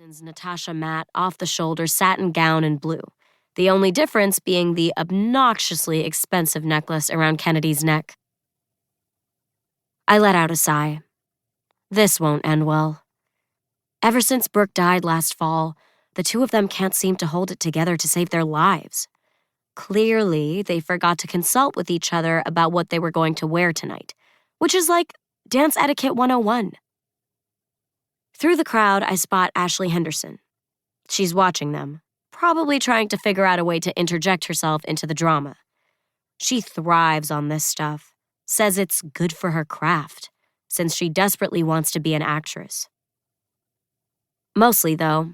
Henderson's Natasha matte off-the-shoulder satin gown in blue, the only difference being the obnoxiously expensive necklace around Kennedy's neck. I let out a sigh. This won't end well. Ever since Brooke died last fall, the two of them can't seem to hold it together to save their lives. Clearly, they forgot to consult with each other about what they were going to wear tonight, which is like Dance Etiquette 101. Through the crowd, I spot Ashley Henderson. She's watching them, probably trying to figure out a way to interject herself into the drama. She thrives on this stuff, says it's good for her craft, since she desperately wants to be an actress. Mostly, though,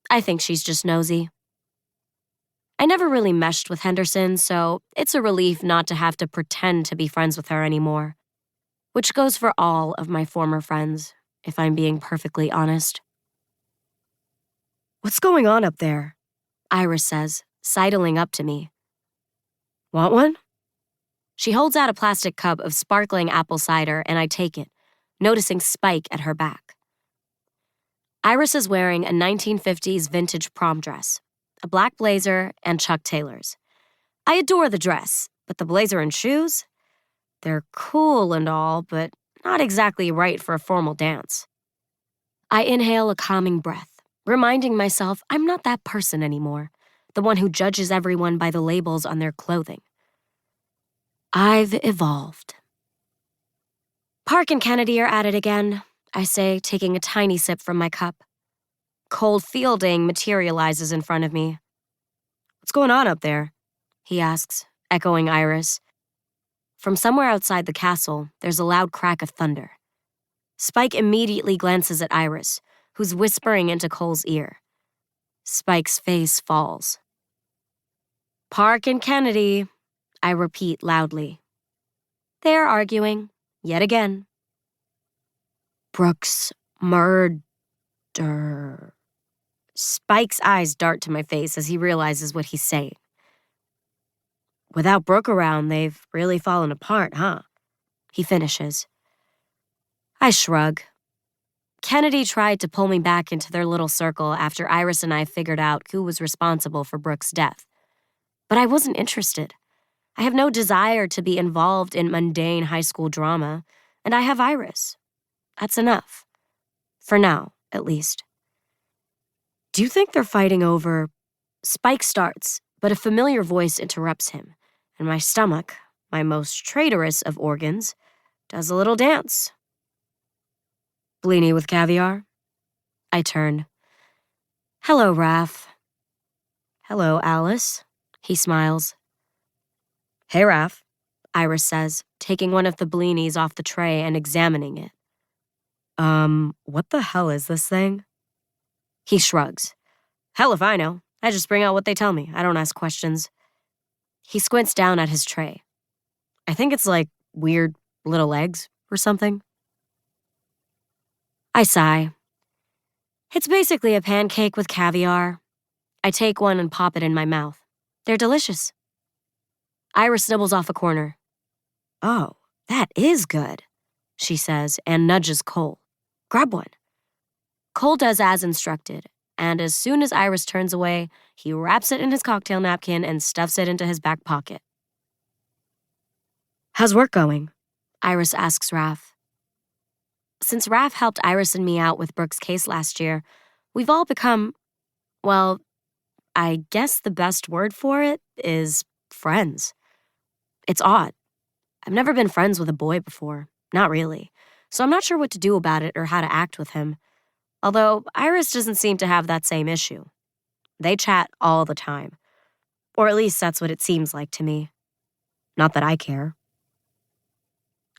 I think she's just nosy. I never really meshed with Henderson, so it's a relief not to have to pretend to be friends with her anymore. Which goes for all of my former friends, if I'm being perfectly honest. "What's going on up there?" Iris says, sidling up to me. "Want one?" She holds out a plastic cup of sparkling apple cider, and I take it, noticing Spike at her back. Iris is wearing a 1950s vintage prom dress, a black blazer, and Chuck Taylors. I adore the dress, but the blazer and shoes? They're cool and all, but not exactly right for a formal dance. I inhale a calming breath, reminding myself I'm not that person anymore, the one who judges everyone by the labels on their clothing. I've evolved. Park and Kennedy are at it again, I say, taking a tiny sip from my cup. Cole Fielding materializes in front of me. "What's going on up there?" he asks, echoing Iris. From somewhere outside the castle, there's a loud crack of thunder. Spike immediately glances at Iris, who's whispering into Cole's ear. Spike's face falls. "Park and Kennedy," I repeat loudly. They're arguing, yet again. "Brooke's murder." Spike's eyes dart to my face as he realizes what he's saying. "Without Brooke around, they've really fallen apart, huh?" he finishes. I shrug. Kennedy tried to pull me back into their little circle after Iris and I figured out who was responsible for Brooke's death. But I wasn't interested. I have no desire to be involved in mundane high school drama, and I have Iris. That's enough. For now, at least. "Do you think they're fighting over—" Spike starts, but a familiar voice interrupts him, and my stomach, my most traitorous of organs, does a little dance. "Blini with caviar?" I turn. "Hello, Raph." "Hello, Alice," he smiles. "Hey, Raph," Iris says, taking one of the blinis off the tray and examining it. What the hell is this thing?" He shrugs. "Hell if I know. I just bring out what they tell me. I don't ask questions." He squints down at his tray. "I think it's like weird little eggs or something." I sigh. "It's basically a pancake with caviar." I take one and pop it in my mouth. They're delicious. Iris nibbles off a corner. "Oh, that is good," she says, and nudges Cole. "Grab one." Cole does as instructed, and as soon as Iris turns away, he wraps it in his cocktail napkin and stuffs it into his back pocket. "How's work going?" Iris asks Raph. Since Raph helped Iris and me out with Brooke's case last year, we've all become, well, I guess the best word for it is friends. It's odd. I've never been friends with a boy before, not really, so I'm not sure what to do about it or how to act with him. Although Iris doesn't seem to have that same issue. They chat all the time. Or at least that's what it seems like to me. Not that I care.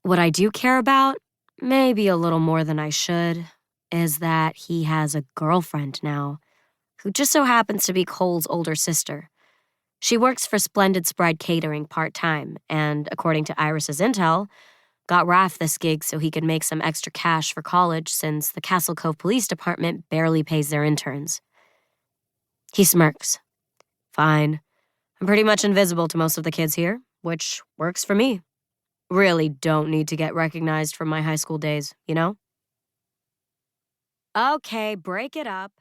What I do care about, maybe a little more than I should, is that he has a girlfriend now, who just so happens to be Cole's older sister. She works for Splendid Sprite Catering part-time, and according to Iris's intel, got Raph this gig so he could make some extra cash for college since the Castle Cove Police Department barely pays their interns. He smirks. "Fine. I'm pretty much invisible to most of the kids here, which works for me. Really don't need to get recognized from my high school days, you know?" "Okay, break it up."